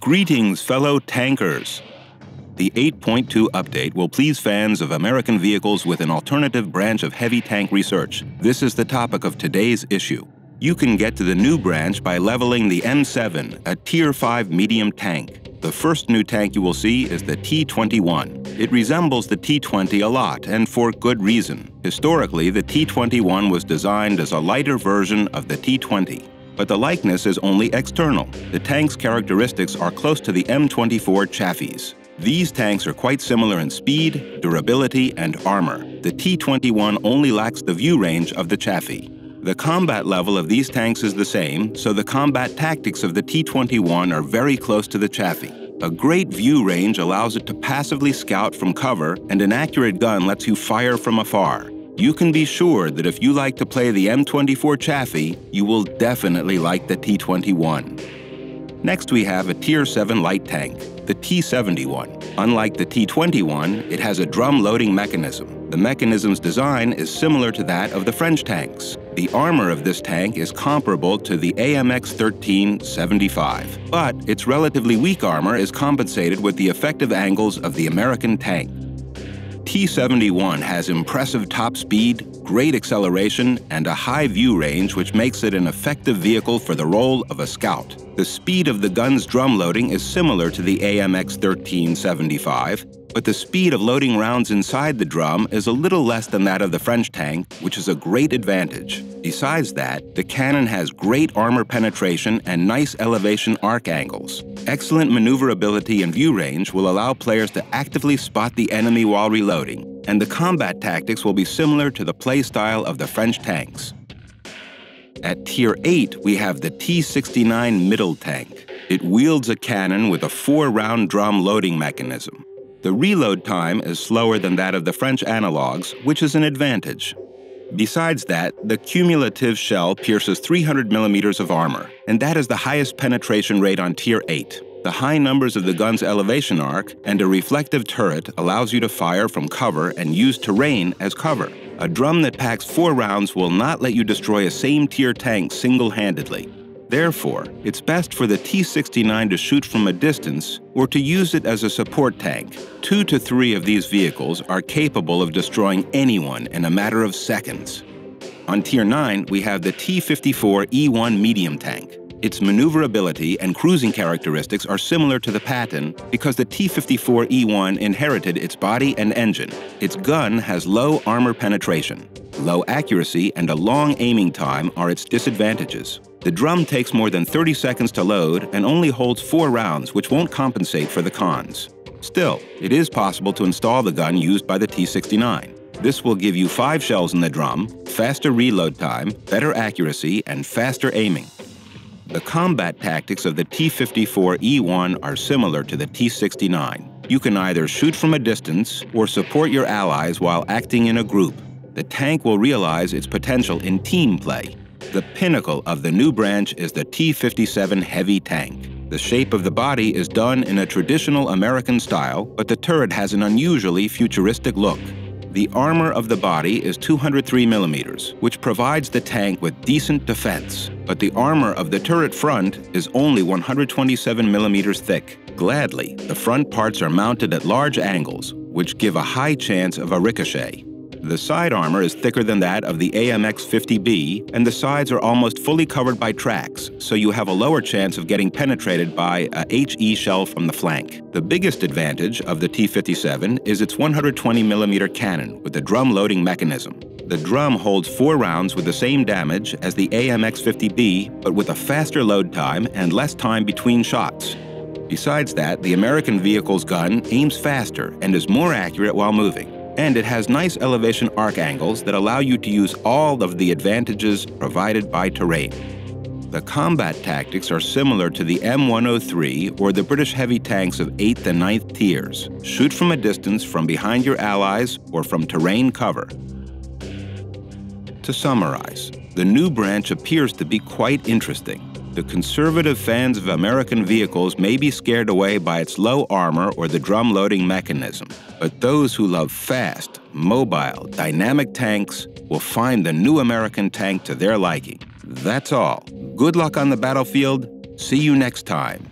Greetings, fellow tankers! The 8.2 update will please fans of American vehicles with an alternative branch of heavy tank research. This is the topic of today's issue. You can get to the new branch by leveling the M7, a Tier 5 medium tank. The first new tank you will see is the T-21. It resembles the T-20 a lot, and for good reason. Historically, the T-21 was designed as a lighter version of the T-20. But the likeness is only external. The tank's characteristics are close to the M24 chassis. These tanks are quite similar in speed, durability, and armor. The T-21 only lacks the view range of the chassis. The combat level of these tanks is the same, so the combat tactics of the T-21 are very close to the chassis. A great view range allows it to passively scout from cover, and an accurate gun lets you fire from afar. You can be sure that if you like to play the M24 chassis, you will definitely like the T-21. Next, we have a Tier 7 light tank, the T-71. Unlike the T-21, it has a drum loading mechanism. The mechanism's design is similar to that of the French tanks. The armor of this tank is comparable to the AMX 1375, but its relatively weak armor is compensated with the effective angles of the American tank. T-71 has impressive top speed, great acceleration, and a high view range which makes it an effective vehicle for the role of a scout. The speed of the gun's drum loading is similar to the AMX 1375, but the speed of loading rounds inside the drum is a little less than that of the French tank, which is a great advantage. Besides that, the cannon has great armor penetration and nice elevation arc angles. Excellent maneuverability and view range will allow players to actively spot the enemy while reloading, and the combat tactics will be similar to the playstyle of the French tanks. At Tier 8, we have the T-69 middle tank. It wields a cannon with a 4-round drum loading mechanism. The reload time is slower than that of the French analogs, which is an advantage. Besides that, the cumulative shell pierces 300 millimeters of armor, and that is the highest penetration rate on Tier 8. The high numbers of the gun's elevation arc and a reflective turret allows you to fire from cover and use terrain as cover. A drum that packs 4 rounds will not let you destroy a same-tier tank single-handedly. Therefore, it's best for the T-69 to shoot from a distance or to use it as a support tank. 2 to 3 of these vehicles are capable of destroying anyone in a matter of seconds. On Tier 9, we have the T-54E1 medium tank. Its maneuverability and cruising characteristics are similar to the Patton because the T-54E1 inherited its body and engine. Its gun has low armor penetration. Low accuracy and a long aiming time are its disadvantages. The drum takes more than 30 seconds to load and only holds 4 rounds, which won't compensate for the cons. Still, it is possible to install the gun used by the T-69. This will give you 5 shells in the drum, faster reload time, better accuracy, and faster aiming. The combat tactics of the T-54E1 are similar to the T-69. You can either shoot from a distance or support your allies while acting in a group. The tank will realize its potential in team play. The pinnacle of the new branch is the T-57 heavy tank. The shape of the body is done in a traditional American style, but the turret has an unusually futuristic look. The armor of the body is 203 millimeters, which provides the tank with decent defense. But the armor of the turret front is only 127 millimeters thick. Gladly, the front parts are mounted at large angles, which give a high chance of a ricochet. The side armor is thicker than that of the AMX 50B, and the sides are almost fully covered by tracks, so you have a lower chance of getting penetrated by a HE shell from the flank. The biggest advantage of the T-57 is its 120mm cannon with a drum loading mechanism. The drum holds 4 rounds with the same damage as the AMX 50B, but with a faster load time and less time between shots. Besides that, the American vehicle's gun aims faster and is more accurate while moving. And it has nice elevation arc angles that allow you to use all of the advantages provided by terrain. The combat tactics are similar to the M103 or the British heavy tanks of 8th and 9th tiers. Shoot from a distance from behind your allies or from terrain cover. To summarize, the new branch appears to be quite interesting. The conservative fans of American vehicles may be scared away by its low armor or the drum loading mechanism, but those who love fast, mobile, dynamic tanks will find the new American tank to their liking. That's all. Good luck on the battlefield. See you next time.